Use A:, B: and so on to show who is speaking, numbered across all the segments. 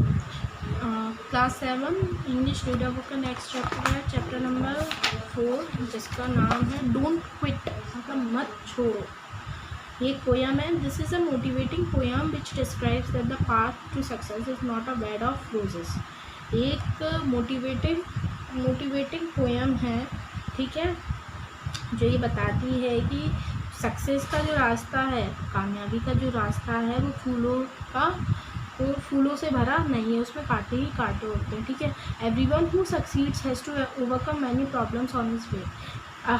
A: Class 7 English reader book का next chapter है, chapter number 4, जिसका नाम है डोंट क्विट, मतलब मत छोड़ो। ये एक पोयम है। This is a motivating poem which describes that the path to success is not a bed of roses. एक मोटिवेटिंग पोयम है, ठीक है, जो ये बताती है कि सक्सेस का जो रास्ता है, कामयाबी का जो रास्ता है, वो फूलों से भरा नहीं है, उसमें कांटे ही कांटे होते हैं, ठीक है। Everyone who succeeds has to overcome many problems on his way.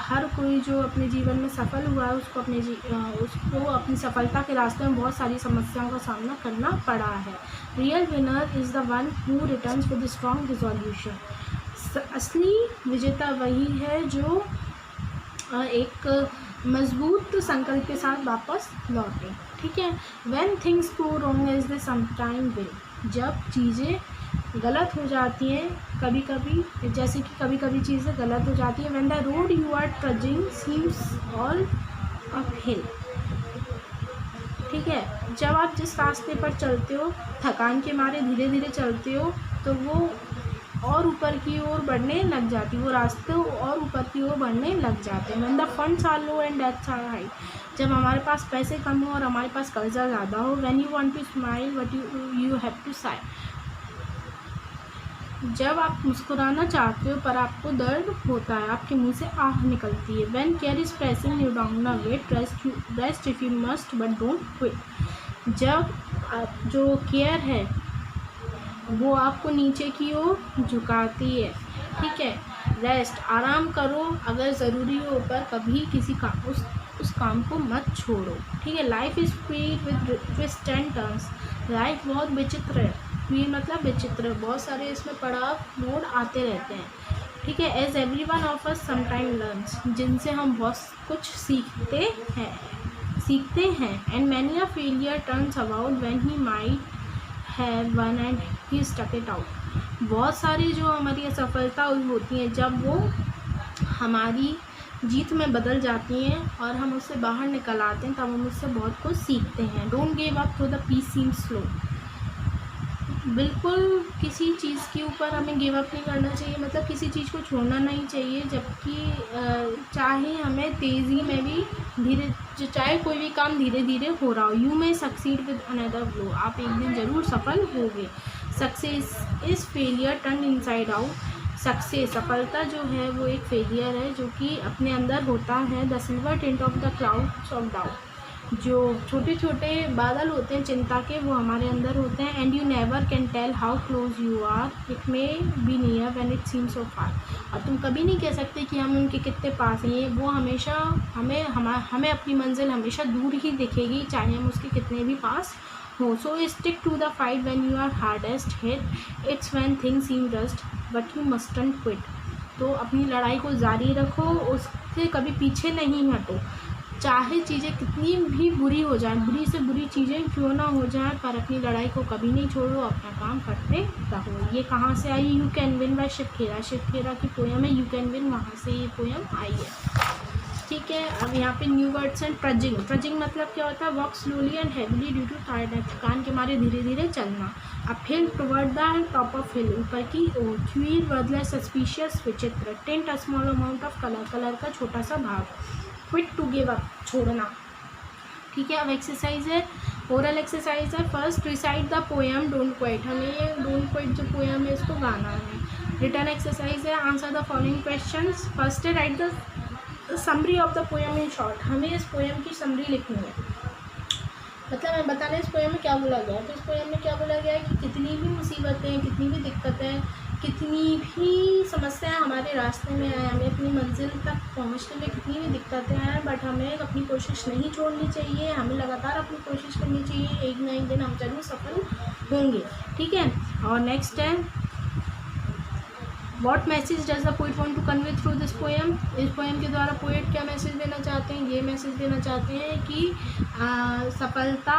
A: हर कोई जो अपने जीवन में सफल हुआ है, उसको अपनी सफलता के रास्ते में बहुत सारी समस्याओं का सामना करना पड़ा है। Real winner is the one who returns with strong resolution. असली विजेता वही है जो एक मजबूत संकल्प के साथ वापस लौटे, ठीक है। When things go wrong as they sometime will, जब चीज़ें गलत हो जाती हैं कभी कभी, जैसे कि कभी कभी चीज़ें गलत हो जाती हैं। When the road you are trudging seems all uphill, ठीक है, जब आप जिस रास्ते पर चलते हो थकान के मारे धीरे धीरे चलते हो, तो वो और ऊपर की ओर बढ़ने लग जाती, वो रास्ते और ऊपर की ओर बढ़ने लग जाते हैं। When the funds are low and debts are high, जब हमारे पास पैसे कम हो और हमारे पास कर्जा ज़्यादा हो। When you want to smile but you have to sigh, जब आप मुस्कुराना चाहते हो पर आपको दर्द होता है, आपके मुंह से आह निकलती है। When care is pressing you down a weight, rest if you must but don't quit, जब जो केयर है वो आपको नीचे की ओर झुकाती है, ठीक है। रेस्ट, आराम करो अगर ज़रूरी हो, पर कभी किसी काम उस काम को मत छोड़ो, ठीक है। Life is sweet with twist and turns, life बहुत विचित्र है। स्वीट मतलब विचित्र, बहुत सारे इसमें पड़ाव मोड़ आते रहते हैं, ठीक है। As every one of us sometime learns, जिनसे हम बहुत कुछ सीखते हैं। And many a failure turns about when he might have won and he stuck it out, बहुत सारी जो हमारी असफलता होती हैं जब वो हमारी जीत में बदल जाती हैं और हम उससे बाहर निकल आते हैं, तब हम उससे बहुत कुछ सीखते हैं। Don't give up through the peace seems slow, बिल्कुल किसी चीज़ के ऊपर हमें गिव अप नहीं करना चाहिए, मतलब किसी चीज़ को छोड़ना नहीं चाहिए, जबकि चाहे हमें तेज़ी में भी चाहे कोई भी काम धीरे धीरे हो रहा हो। You may succeed with another blow, आप एक दिन ज़रूर सफल होगे। Success is failure turn inside out, success सफलता जो है वो एक फेलियर है जो कि अपने अंदर होता है। The silver tint of the clouds of doubt, जो छोटे छोटे बादल होते हैं चिंता के, वो हमारे अंदर होते हैं। And you never can tell how close you are, it may be near when it seems so far, और तुम कभी नहीं कह सकते कि हम उनके कितने पास हैं, वो हमेशा हमें अपनी मंजिल हमेशा दूर ही दिखेगी, चाहे हम उसके कितने भी पास हो। So stick to the fight when you are hardest hit, it's when things seem rust but you mustn't quit, तो अपनी लड़ाई को जारी रखो, उससे कभी पीछे नहीं हटो, चाहे चीज़ें कितनी भी बुरी हो जाए, बुरी से बुरी चीज़ें क्यों ना हो जाए, पर अपनी लड़ाई को कभी नहीं छोड़ो, अपना काम करते रहो। ये कहाँ से आई? You can win by Shiv Khera की पोयम है, यू कैन विन, वहाँ से ये पोयम आई है, ठीक है। अब यहाँ पे न्यू वर्ड्स एंड ट्रजिंग मतलब क्या होता है? Walk slowly and heavily due to tiredness, थकान के मारे धीरे धीरे चलना। Up hill toward the top of hill, ऊपर की ओर। क्वीर बदले सस्पिशियस विचित्र। Tint a small amount of colour का छोटा सा भाग। क्विट टू गिव अप, छोड़ना, ठीक है। अब एक्सरसाइज है, ओरल एक्सरसाइज है। First recite the poem don't quit, हमें ये डोंट क्विट जो पोएम है इसको गाना है। रिटर्न एक्सरसाइज है, answer the following questions. First है write the summary of the poem in short, हमें इस पोएम की समरी लिखनी है, मतलब मैं बताना इस पोएम में क्या बोला गया है। तो इस पोएम में क्या बोला गया है कि कितनी भी मुसीबतें, कितनी भी दिक्कतें, कितनी भी समस्याएं हमारे रास्ते में आए, हमें अपनी मंजिल तक पहुंचने में कितनी भी दिक्कतें आए, बट हमें अपनी कोशिश नहीं छोड़नी चाहिए, हमें लगातार अपनी कोशिश करनी चाहिए, एक ना एक दिन हम जरूर सफल होंगे, ठीक है। और नेक्स्ट है, what message does the poet want to convey through this poem, इस पोएम के द्वारा पोएट क्या मैसेज देना चाहते हैं? ये मैसेज देना चाहते हैं कि सफलता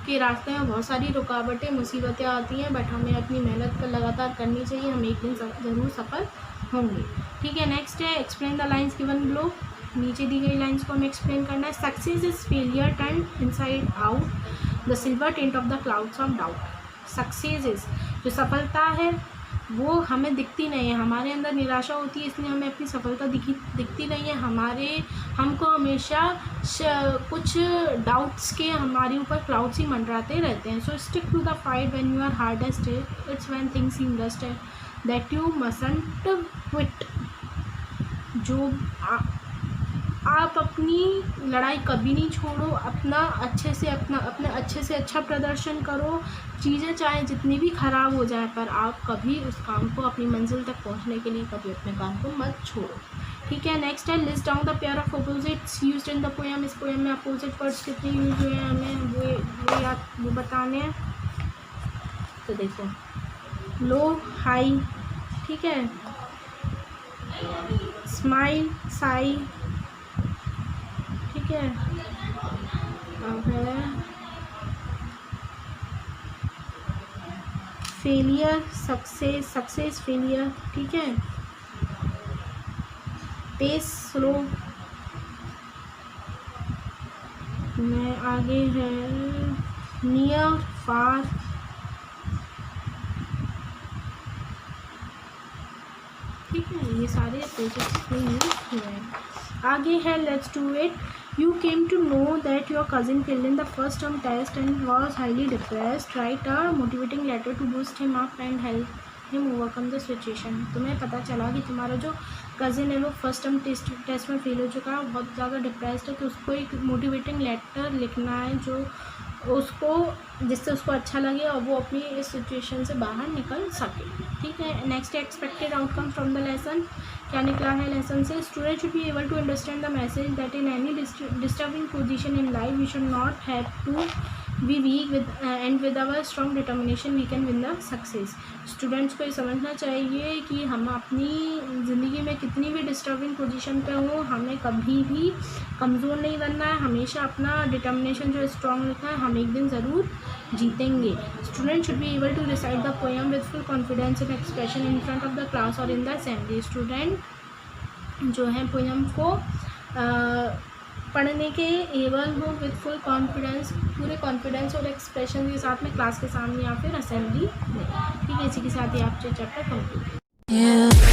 A: के रास्ते में बहुत सारी रुकावटें, मुसीबतें आती हैं, बट हमें अपनी मेहनत कर लगातार करनी चाहिए, हम एक दिन ज़रूर सफल होंगे, ठीक है। नेक्स्ट है, explain the lines given below, नीचे दी गई लाइन्स को हमें एक्सप्लेन करना है। Success is failure turn inside out, the silver tint of the clouds of doubt, success जो सफलता है वो हमें दिखती नहीं है, हमारे अंदर निराशा होती है, इसलिए हमें अपनी सफलता दिखती नहीं है। हमको हमेशा कुछ डाउट्स के हमारे ऊपर क्लाउड्स ही मंडराते रहते हैं। So stick to the fight when you are hardest, it's when things seem best that you mustn't quit. जो आप अपनी लड़ाई कभी नहीं छोड़ो, अपना अच्छे से अच्छा प्रदर्शन करो। चीज़ें चाहे जितनी भी ख़राब हो जाए, पर आप कभी उस काम को, अपनी मंजिल तक पहुंचने के लिए कभी अपने काम को मत छोड़ो। ठीक है, नेक्स्ट है list down the pair of opposites used in the poem. इस पोएम में अपोजिट वर्ड्स कितने यूज हुए हैं हमें वो बताने हैं। तो देखो, लो हाई, ठीक है, स्माइल साई, ठीक है, फेलियर सक्सेस फेलियर, ठीक है, पेस स्लो में आगे है, नियर फार, ठीक है, ये सारे प्रोजेक्ट्स में यूज हुए हैं। आगे है let's do it. You came to know that your cousin failed in the first term test and was highly depressed. Write a motivating letter to boost him up and help him overcome the situation. तुम्हें पता चला कि तुम्हारा जो cousin है वो first term test में fail हो चुका है, बहुत ज़्यादा डिप्रेस्ड है, तो उसको एक मोटिवेटिंग लेटर लिखना है जो जिससे उसको अच्छा लगे और वो अपनी इस सिचुएशन से बाहर निकल सके। ठीक है, next expected outcome from the lesson. क्या निकला है लेसन से? Student should be able to understand the message that in any disturbing position in life we should not have to be weak with our strong determination we can win the success. Students को ये समझना चाहिए कि हम अपनी ज़िंदगी में कितनी भी डिस्टर्बिंग पोजीशन पे हो, हमें कभी भी कमज़ोर नहीं बनना है, हमेशा अपना डिटर्मिनेशन जो स्ट्रॉन्ग रखना है, हम एक दिन ज़रूर जीतेंगे। Student should be able to recite the poem with full confidence in expression in front of the class और इन द असेंबली। स्टूडेंट जो है पोएम को पढ़ने के एबल हो विद फुल कॉन्फिडेंस, पूरे कॉन्फिडेंस और एक्सप्रेशन के साथ में क्लास के सामने या फिर असेंबली में। ठीक है, इसी के साथ ही आपसे चैप्टर कंप्लीट।